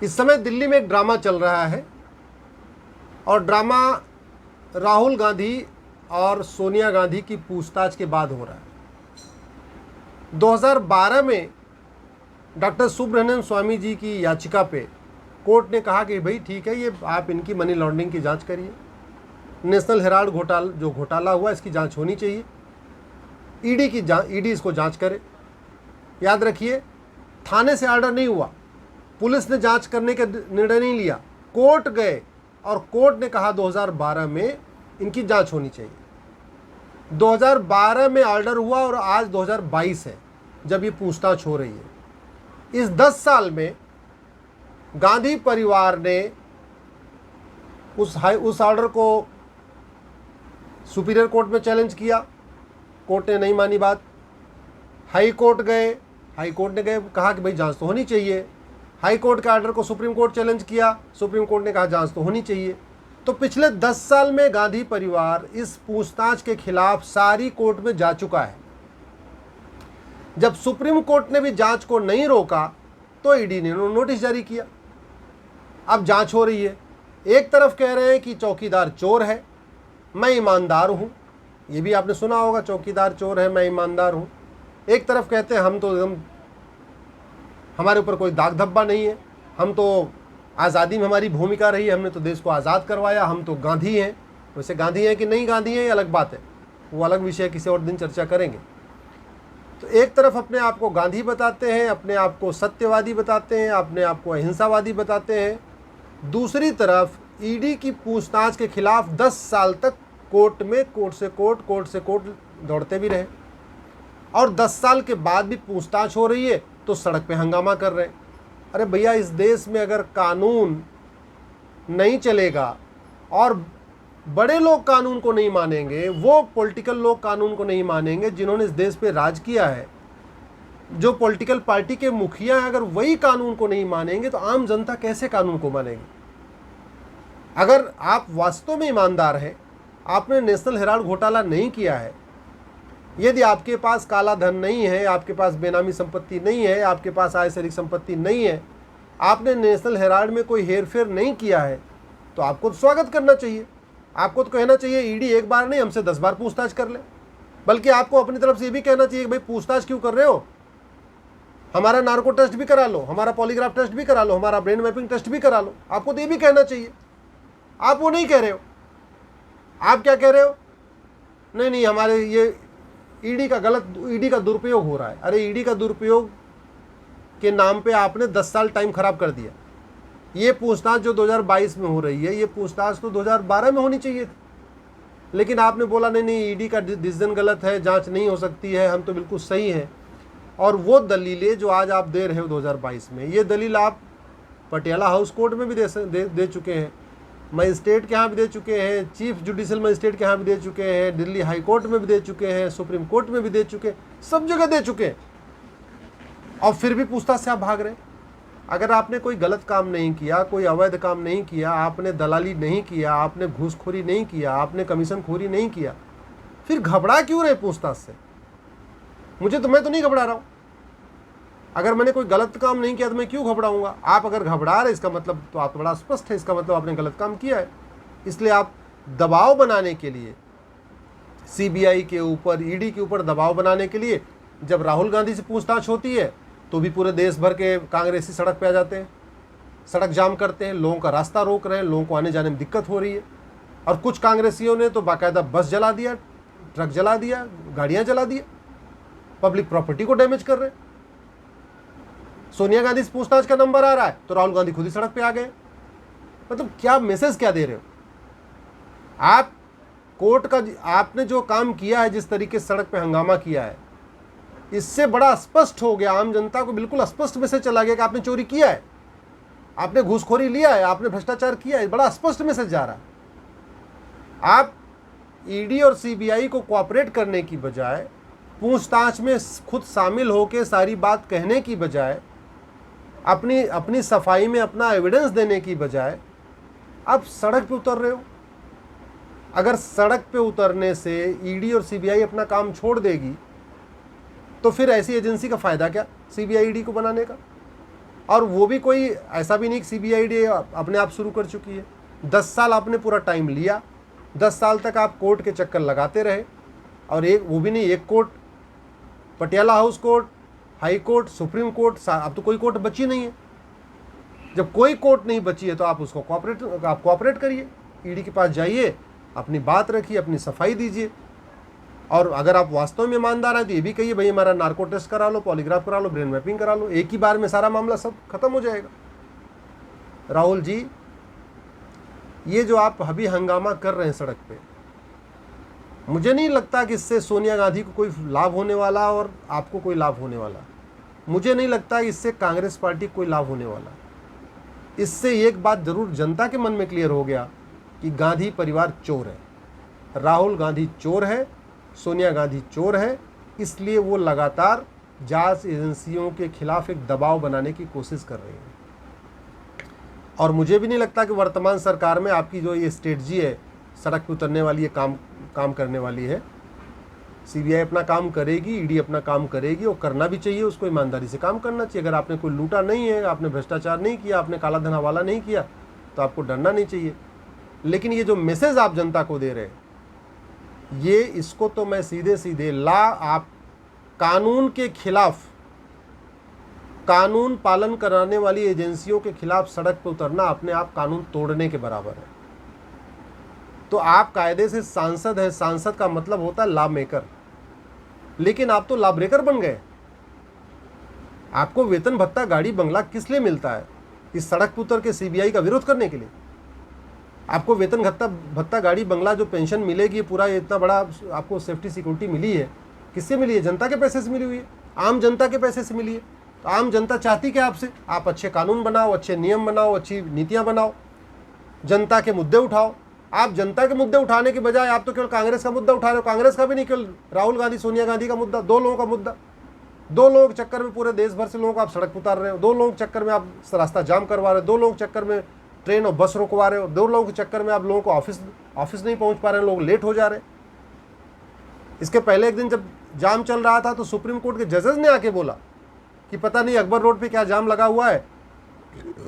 इस समय दिल्ली में एक ड्रामा चल रहा है और ड्रामा राहुल गांधी और सोनिया गांधी की पूछताछ के बाद हो रहा है। 2012 में डॉक्टर सुब्रमण्यम स्वामी जी की याचिका पे कोर्ट ने कहा कि भाई ठीक है, ये आप इनकी मनी लॉन्ड्रिंग की जांच करिए, नेशनल हेराल्ड घोटाला हुआ इसकी जांच होनी चाहिए, ईडी इसको जांच करे। याद रखिए, थाने से ऑर्डर नहीं हुआ, पुलिस ने जांच करने का निर्णय नहीं लिया, कोर्ट गए और कोर्ट ने कहा 2012 में इनकी जांच होनी चाहिए। 2012 में ऑर्डर हुआ और आज 2022 है जब ये पूछताछ हो रही है। इस 10 साल में गांधी परिवार ने उस ऑर्डर को सुपीरियर कोर्ट में चैलेंज किया, कोर्ट ने नहीं मानी बात। हाई कोर्ट ने कहा कि भाई जांच तो होनी चाहिए। हाई कोर्ट के ऑर्डर को सुप्रीम कोर्ट चैलेंज किया, सुप्रीम कोर्ट ने कहा जांच तो होनी चाहिए। तो पिछले 10 साल में गांधी परिवार इस पूछताछ के खिलाफ सारी कोर्ट में जा चुका है। जब सुप्रीम कोर्ट ने भी जांच को नहीं रोका तो ईडी ने नोटिस जारी किया। अब जांच हो रही है। एक तरफ कह रहे हैं कि चौकीदार चोर है, मैं ईमानदार हूं, ये भी आपने सुना होगा, चौकीदार चोर है, मैं ईमानदार हूं। एक तरफ कहते हैं हम तो एकदम, हमारे ऊपर कोई दाग धब्बा नहीं है, हम तो आज़ादी में हमारी भूमिका रही है, हमने तो देश को आज़ाद करवाया, हम तो गांधी हैं। वैसे गांधी हैं कि नहीं गांधी हैं ये अलग बात है, वो अलग विषय, किसी और दिन चर्चा करेंगे। तो एक तरफ अपने आप को गांधी बताते हैं, अपने आप को सत्यवादी बताते हैं, अपने आप को अहिंसावादी बताते हैं। दूसरी तरफ ईडी की पूछताछ के खिलाफ 10 साल तक कोर्ट में कोर्ट से कोर्ट दौड़ते भी रहे और 10 साल के बाद भी पूछताछ हो रही है तो सड़क पे हंगामा कर रहे हैं। अरे भैया, इस देश में अगर कानून नहीं चलेगा और बड़े लोग कानून को नहीं मानेंगे, वो पॉलिटिकल लोग कानून को नहीं मानेंगे जिन्होंने इस देश पे राज किया है, जो पॉलिटिकल पार्टी के मुखिया हैं, अगर वही कानून को नहीं मानेंगे तो आम जनता कैसे कानून को मानेगी। अगर आप वास्तव में ईमानदार हैं, आपने नेशनल हेराल्ड घोटाला नहीं किया है, यदि आपके पास काला धन नहीं है, आपके पास बेनामी संपत्ति नहीं है, आपके पास आय से अधिक संपत्ति नहीं है, आपने नेशनल हेराल्ड में कोई हेरफेर नहीं किया है, तो आपको तो स्वागत करना चाहिए। आपको तो कहना चाहिए ईडी एक बार नहीं हमसे 10 बार पूछताछ कर ले। बल्कि आपको अपनी तरफ से ये भी कहना चाहिए कि भाई पूछताछ क्यों कर रहे हो, हमारा नार्को टेस्ट भी करा लो, हमारा पॉलीग्राफ टेस्ट भी करा लो, हमारा ब्रेन मैपिंग टेस्ट भी करा लो। आपको तो ये भी कहना चाहिए। आप वो नहीं कह रहे हो। आप क्या कह रहे हो, नहीं हमारे ये ईडी का दुरुपयोग हो रहा है। अरे ईडी का दुरुपयोग के नाम पे आपने 10 साल टाइम खराब कर दिया। ये पूछताछ जो 2022 में हो रही है, ये पूछताछ तो 2012 में होनी चाहिए थी, लेकिन आपने बोला नहीं ईडी का डिसीजन गलत है, जांच नहीं हो सकती है, हम तो बिल्कुल सही हैं। और वो दलीलें जो आज आप दे रहे हो 2022 में, ये दलील आप पटियाला हाउस कोर्ट में भी दे चुके हैं, मजिस्ट्रेट के यहाँ भी दे चुके हैं, चीफ जुडिशियल मजिस्ट्रेट के यहाँ भी दे चुके हैं, दिल्ली हाई कोर्ट में भी दे चुके हैं, सुप्रीम कोर्ट में भी दे चुके हैं, सब जगह दे चुके हैं। और फिर भी पूछताछ से आप भाग रहे हैं। अगर आपने कोई गलत काम नहीं किया, कोई अवैध काम नहीं किया, आपने दलाली नहीं किया, आपने घूसखोरी नहीं किया, आपने कमीशनखोरी नहीं किया, फिर घबरा क्यों रहे पूछताछ से? मैं तो नहीं घबरा रहा हूँ। अगर मैंने कोई गलत काम नहीं किया तो मैं क्यों घबराऊंगा? आप अगर घबरा रहे इसका मतलब तो आप बड़ा स्पष्ट है, इसका मतलब आपने गलत काम किया है। इसलिए आप दबाव बनाने के लिए, सीबीआई के ऊपर, ईडी के ऊपर दबाव बनाने के लिए, जब राहुल गांधी से पूछताछ होती है तो भी पूरे देश भर के कांग्रेसी सड़क पे आ जाते हैं, सड़क जाम करते हैं, लोगों का रास्ता रोक रहे हैं, लोगों को आने जाने में दिक्कत हो रही है। और कुछ कांग्रेसियों ने तो बाकायदा बस जला दिया, ट्रक जला दिया, गाड़ियाँ जला दिया, पब्लिक प्रॉपर्टी को डैमेज कर रहे हैं। सोनिया गांधी से पूछताछ का नंबर आ रहा है तो राहुल गांधी खुद ही सड़क पे आ गए। मतलब क्या मैसेज क्या दे रहे हो आप? कोर्ट का आपने जो काम किया है, जिस तरीके से सड़क पे हंगामा किया है, इससे बड़ा स्पष्ट हो गया, आम जनता को बिल्कुल स्पष्ट मैसेज चला गया कि आपने चोरी किया है, आपने घूसखोरी लिया है, आपने भ्रष्टाचार किया है। बड़ा स्पष्ट मैसेज जा रहा है। आप ईडी और सीबीआई को कोऑपरेट करने की बजाय, पूछताछ में खुद शामिल होकर सारी बात कहने की बजाय, अपनी सफाई में अपना एविडेंस देने की बजाय आप सड़क पे उतर रहे हो। अगर सड़क पे उतरने से ईडी और सीबीआई अपना काम छोड़ देगी तो फिर ऐसी एजेंसी का फ़ायदा क्या सीबीआई ईडी को बनाने का? और वो भी कोई ऐसा भी नहीं कि सीबीआईडी अपने आप शुरू कर चुकी है। 10 साल आपने पूरा टाइम लिया, 10 साल तक आप कोर्ट के चक्कर लगाते रहे, और एक वो भी नहीं, एक court, Patiala house court, high court, supreme court, अब तो कोई कोर्ट बची नहीं है। जब कोई कोर्ट नहीं बची है तो आप उसको कोऑपरेट करिए, ईडी के पास जाइए, अपनी बात रखिए, अपनी सफाई दीजिए। और अगर आप वास्तव में ईमानदार हैं तो ये भी कहिए भाई हमारा नार्को टेस्ट करा लो, पॉलीग्राफ करा लो, ब्रेन मैपिंग करा लो, एक ही बार में सारा मामला सब खत्म हो जाएगा। राहुल जी, ये जो आप अभी हंगामा कर रहे हैं सड़क पे, मुझे नहीं लगता कि इससे सोनिया गांधी को कोई लाभ होने वाला और आपको कोई लाभ होने वाला। मुझे नहीं लगता कि इससे कांग्रेस पार्टी को कोई लाभ होने वाला। इससे एक बात जरूर जनता के मन में क्लियर हो गया कि गांधी परिवार चोर है, राहुल गांधी चोर है, सोनिया गांधी चोर है। इसलिए वो लगातार जांच एजेंसियों के खिलाफ एक दबाव बनाने की कोशिश कर रही है। और मुझे भी नहीं लगता कि वर्तमान सरकार में आपकी जो ये स्ट्रेटजी है सड़क पे उतरने वाली है, काम करने वाली है। सीबीआई अपना काम करेगी, ईडी अपना काम करेगी, और करना भी चाहिए, उसको ईमानदारी से काम करना चाहिए। अगर आपने कोई लूटा नहीं है, आपने भ्रष्टाचार नहीं किया, आपने काला धन हवाला नहीं किया, तो आपको डरना नहीं चाहिए। लेकिन ये जो मैसेज आप जनता को दे रहे हैं, ये इसको तो मैं सीधे सीधे आप कानून के खिलाफ, कानून पालन कराने वाली एजेंसियों के खिलाफ सड़क पर उतरना अपने आप कानून तोड़ने के बराबर है। तो आप कायदे से सांसद हैं, सांसद का मतलब होता है लॉ मेकर, लेकिन आप तो लॉ ब्रेकर बन गए। आपको वेतन भत्ता, गाड़ी बंगला किस लिए मिलता है? इस सड़क पर उतर के सीबीआई का विरोध करने के लिए। आपको वेतन भत्ता, गाड़ी बंगला, जो पेंशन मिलेगी, पूरा इतना बड़ा आपको सेफ्टी सिक्योरिटी मिली है, किससे मिली है? जनता के पैसे से मिली हुई है, आम जनता के पैसे से मिली है। तो आम जनता चाहती क्या आपसे? आप अच्छे कानून बनाओ, अच्छे नियम बनाओ, अच्छी नीतियां बनाओ, जनता के मुद्दे उठाओ। आप जनता के मुद्दे उठाने के बजाय आप तो केवल कांग्रेस का मुद्दा उठा रहे हो। कांग्रेस का भी नहीं, केवल राहुल गांधी सोनिया गांधी का मुद्दा, दो लोगों का मुद्दा। दो लोगों के चक्कर में पूरे देश भर से लोगों को आप सड़क उतार रहे हो, दो लोगों के चक्कर में आप रास्ता जाम करवा रहे हो, दो लोगों के चक्कर में ट्रेन और बस रोकवा रहे हो, दो लोगों के चक्कर में आप लोगों को ऑफिस नहीं पहुंच पा रहे हैं, लोग लेट हो जा रहे हैं। इसके पहले एक दिन जब जाम चल रहा था तो सुप्रीम कोर्ट के जजेस ने आके बोला कि पता नहीं अकबर रोड पे क्या जाम लगा हुआ है,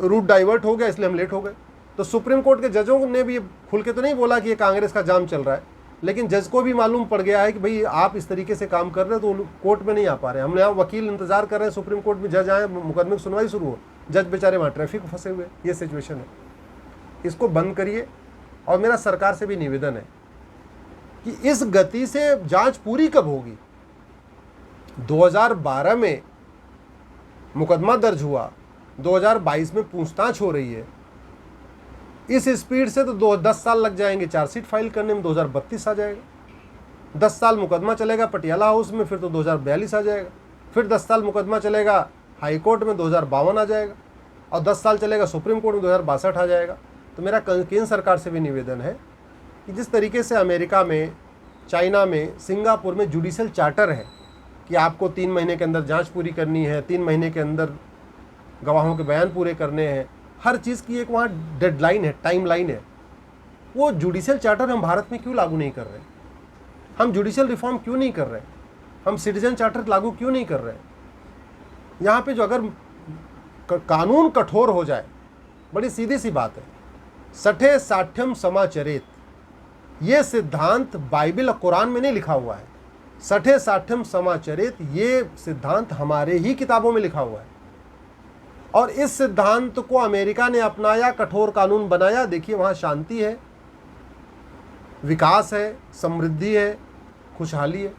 रूट डाइवर्ट हो गया इसलिए हम लेट हो गए। तो सुप्रीम कोर्ट के जजों ने भी खुल के तो नहीं बोला कि ये कांग्रेस का जाम चल रहा है, लेकिन जज को भी मालूम पड़ गया है कि भाई आप इस तरीके से काम कर रहे हो तो कोर्ट में नहीं आ पा रहे। हम यहाँ वकील इंतजार कर रहे हैं सुप्रीम कोर्ट में, जज आए, मुकदमे की सुनवाई शुरू हो, जज बेचारे वहाँ ट्रैफिक में फंसे हुए। ये सिचुएशन है, इसको बंद करिए। और मेरा सरकार से भी निवेदन है कि इस गति से जांच पूरी कब होगी? 2012 में मुकदमा दर्ज हुआ, 2022 में पूछताछ हो रही है। इस स्पीड से तो 10 साल लग जाएंगे चार्जशीट फाइल करने में, 2032 आ जाएगा। 10 साल मुकदमा चलेगा पटियाला हाउस में, फिर तो 2042 आ जाएगा। फिर 10 साल मुकदमा चलेगा हाई कोर्ट में, 2052 आ जाएगा। और 10 साल चलेगा सुप्रीम कोर्ट में, 2062 आ जाएगा। तो मेरा केंद्र सरकार से भी निवेदन है कि जिस तरीके से अमेरिका में, चाइना में, सिंगापुर में जुडिशल चार्टर है कि आपको 3 महीने के अंदर जांच पूरी करनी है, 3 महीने के अंदर गवाहों के बयान पूरे करने हैं, हर चीज़ की एक वहाँ डेडलाइन है, टाइमलाइन है। वो जुडिशल चार्टर हम भारत में क्यों लागू नहीं कर रहे? हम जुडिशल रिफॉर्म क्यों नहीं कर रहे? हम सिटीजन चार्टर लागू क्यों नहीं कर रहे? यहाँ पे जो अगर कानून कठोर हो जाए, बड़ी सीधी सी बात है, सठे साठ्यम समाचरेत, ये सिद्धांत बाइबल और कुरान में नहीं लिखा हुआ है। सठे साठ्यम समाचरेत, ये सिद्धांत हमारे ही किताबों में लिखा हुआ है। और इस सिद्धांत को अमेरिका ने अपनाया, कठोर कानून बनाया। देखिए वहाँ शांति है, विकास है, समृद्धि है, खुशहाली है।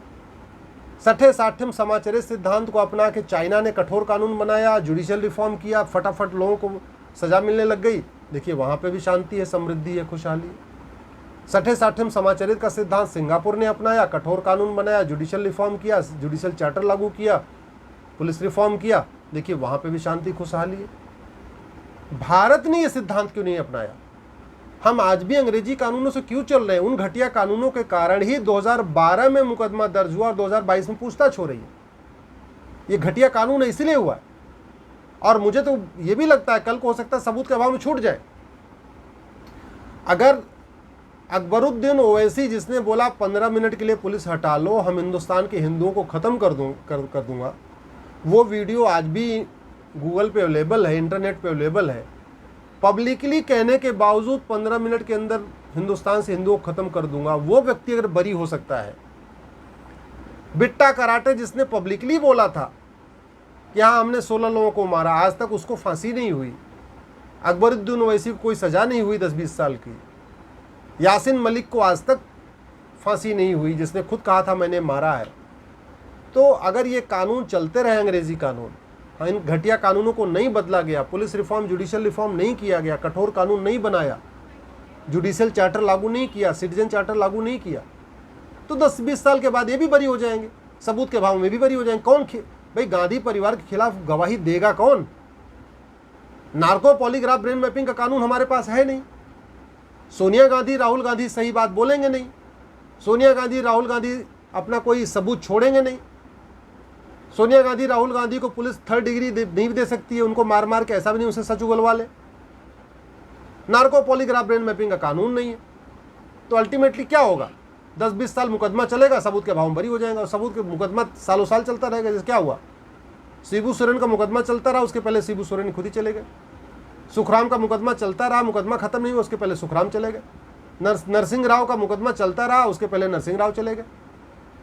सठे साठ्यम समाचरित सिद्धांत को अपना के चाइना ने कठोर कानून बनाया, जुडिशियल रिफॉर्म किया, फटाफट लोगों को सजा मिलने लग गई। देखिए वहाँ पे भी शांति है, समृद्धि है, खुशहाली है। सठे साठ्यम समाचरित का सिद्धांत सिंगापुर ने अपनाया, कठोर कानून बनाया, जुडिशियल रिफॉर्म किया, जुडिशियल चार्टर लागू किया, पुलिस रिफॉर्म किया। देखिए वहाँ पे भी शांति, खुशहाली है। भारत ने ये सिद्धांत क्यों नहीं अपनाया? हम आज भी अंग्रेजी कानूनों से क्यों चल रहे हैं? उन घटिया कानूनों के कारण ही 2012 में मुकदमा दर्ज हुआ और 2022 में पूछताछ हो रही है। ये घटिया कानून है, इसलिए हुआ है। और मुझे तो ये भी लगता है कल को हो सकता है सबूत के अभाव में छूट जाए। अगर अकबरुद्दीन ओवैसी जिसने बोला 15 मिनट के लिए पुलिस हटा लो, हम हिंदुस्तान के हिंदुओं को ख़त्म कर दूंगा, वो वीडियो आज भी गूगल पे अवेलेबल है, इंटरनेट पे अवेलेबल है। पब्लिकली कहने के बावजूद 15 मिनट के अंदर हिंदुस्तान से हिंदुओं को खत्म कर दूंगा, वो व्यक्ति अगर बरी हो सकता है। बिट्टा कराटे जिसने पब्लिकली बोला था कि हाँ हमने 16 लोगों को मारा, आज तक उसको फांसी नहीं हुई। अकबरुद्दीन ओवैसी को कोई सजा नहीं हुई 10-20 साल की। यासीन मलिक को आज तक फांसी नहीं हुई, जिसने खुद कहा था मैंने मारा है। तो अगर ये कानून चलते रहे, अंग्रेजी कानून, इन घटिया कानूनों को नहीं बदला गया, पुलिस रिफॉर्म, जुडिशियल रिफॉर्म नहीं किया गया, कठोर कानून नहीं बनाया, जुडिशियल चार्टर लागू नहीं किया, सिटीजन चार्टर लागू नहीं किया, तो 10-20 साल के बाद ये भी बरी हो जाएंगे, सबूत के अभाव में भी बरी हो जाएंगे। कौन भाई गांधी परिवार के खिलाफ गवाही देगा कौन? नार्को पॉलीग्राफ ब्रेन मैपिंग का कानून हमारे पास है नहीं। सोनिया गांधी राहुल गांधी सही बात बोलेंगे नहीं, सोनिया गांधी राहुल गांधी अपना कोई सबूत छोड़ेंगे नहीं। सोनिया गांधी राहुल गांधी को पुलिस 3rd डिग्री नहीं दे सकती है, उनको मार मार के, ऐसा भी नहीं उसे सच उगलवा ले। नार्को पॉलीग्राफ ब्रेन मैपिंग का कानून नहीं है। तो अल्टीमेटली क्या होगा? 10-20 साल मुकदमा चलेगा, सबूत के अभाव में बरी हो जाएगा, और सबूत के मुकदमा सालों साल चलता रहेगा। जैसे क्या हुआ, शिबू सोरेन का मुकदमा चलता रहा, उसके पहले शिबू सोरेन खुद ही चले गए। सुखराम का मुकदमा चलता रहा, मुकदमा खत्म नहीं हुआ, उसके पहले सुखराम चले गए। नरसिंह राव का मुकदमा चलता रहा, उसके पहले नरसिंह राव चले गए।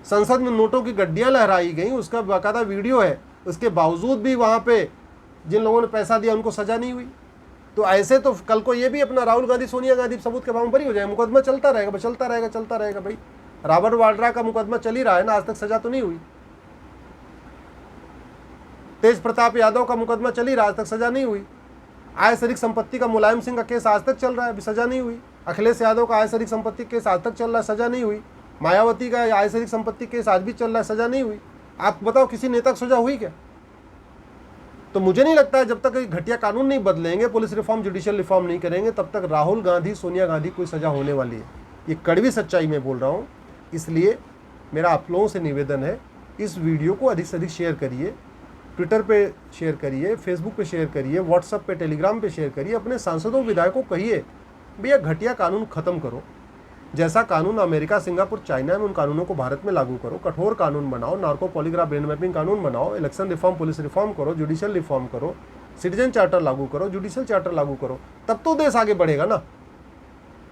संसद में नोटों की गड्डियां लहराई गई, उसका बाकायदा वीडियो है, उसके बावजूद भी वहां पे जिन लोगों ने पैसा दिया उनको सजा नहीं हुई। तो ऐसे तो कल को ये भी अपना राहुल गांधी सोनिया गांधी सबूत के अभाव में बरी हो जाए, मुकदमा चलता रहेगा, चलता रहेगा, चलता रहेगा। भाई रॉबर्ट वाड्रा का मुकदमा चल ही रहा है ना, आज तक सजा तो नहीं हुई। तेज प्रताप यादव का मुकदमा चल ही रहा, आज तक सजा नहीं हुई। आय शरीक संपत्ति का मुलायम सिंह का केस आज तक चल रहा है, अभी सजा नहीं हुई। अखिलेश यादव का आय शरीक संपत्ति केस आज तक चल रहा है, सजा नहीं हुई। मायावती का आय शरीक संपत्ति केस आज भी चल रहा है, सजा नहीं हुई। आप बताओ किसी नेता को सजा हुई क्या? तो मुझे नहीं लगता है जब तक घटिया कानून नहीं बदलेंगे, पुलिस रिफॉर्म, जुडिशियल रिफॉर्म नहीं करेंगे, तब तक राहुल गांधी सोनिया गांधी कोई सजा होने वाली है। ये कड़वी सच्चाई में बोल रहा हूँ। इसलिए मेरा आप लोगों से निवेदन है, इस वीडियो को अधिक से अधिक शेयर करिए, ट्विटर पे शेयर करिए, फेसबुक पे शेयर करिए, व्हाट्सएप पे, टेलीग्राम पे शेयर करिए। अपने सांसदों, विधायकों को कहिए भैया घटिया कानून खत्म करो। जैसा कानून अमेरिका, सिंगापुर, चाइना में, उन कानूनों को भारत में लागू करो। कठोर कानून बनाओ, नार्को पॉलीग्राफ ब्रेन मैपिंग कानून बनाओ, इलेक्शन रिफॉर्म, पुलिस रिफॉर्म करो, जुडिशियल रिफॉर्म करो, सिटीजन चार्टर लागू करो, जुडिशियल चार्टर लागू करो, तब तो देश आगे बढ़ेगा ना।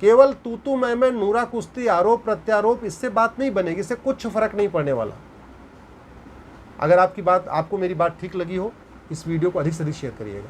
केवल तू मैं, नूरा कुश्ती, आरोप प्रत्यारोप, इससे बात नहीं बनेगी, इससे कुछ फर्क नहीं पड़ने वाला। अगर आपको मेरी बात ठीक लगी हो, इस वीडियो को अधिक से अधिक शेयर करिएगा।